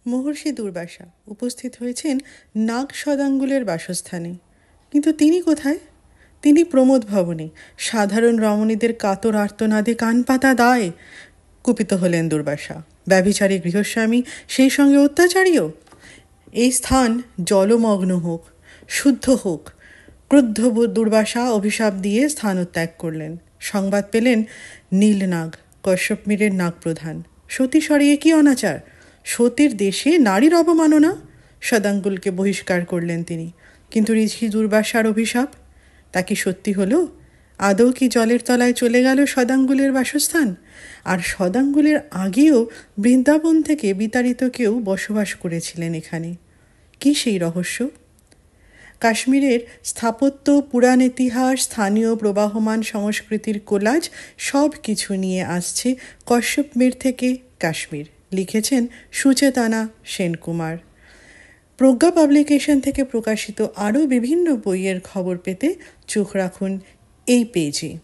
মহর্ষি দুর্বাসা উপস্থিত হয়েছেন নাগ শদাঙ্গুলের বাসস্থানে। কিন্তু তিনি কোথায়? তিনি প্রমোদ ভবনে সাধারণ রমণীদের কাতর আর্তনাদে কান পাতা দায়। কুপিত হলেন দুর্বাসা। ব্যভিচারী গৃহস্বামী, সেই সঙ্গে অত্যাচারীও। এই স্থান জলমগ্ন হোক, শুদ্ধ হোক। ক্রুদ্ধ দুর্বাসা অভিশাপ দিয়ে স্থানত্যাগ করলেন। সংবাদ পেলেন নীলনাগ, কশ্যপমীরের নাগপ্রধান। সতী সরিয়ে কি অনাচার! সতীর দেশে নারীর অবমাননা! শদাঙ্গুলকে বহিষ্কার করলেন তিনি। কিন্তু ঋষি দুর্বাসার অভিশাপ, তা কি সত্যি হলো? আদৌ কি জলের তলায় চলে গেল শদাঙ্গুলের বাসস্থান? আর শদাঙ্গুলের আগেও বৃন্দাবন থেকে বিতাড়িত কেউ বসবাস করেছিলেন এখানে। কি সেই রহস্য? কাশ্মীরের স্থাপত্য, পুরাণ ইতিহাস, স্থানীয় প্রবাহমান সংস্কৃতির কোলাজ সব কিছু নিয়ে আসছে কশ্যপমীর থেকে কাশ্মীর। লিখেছেন সুচেতনা সেনকুমার। প্রজ্ঞা পাবলিকেশন থেকে প্রকাশিত আরও বিভিন্ন বইয়ের খবর পেতে চোখ রাখুন এই পেজে।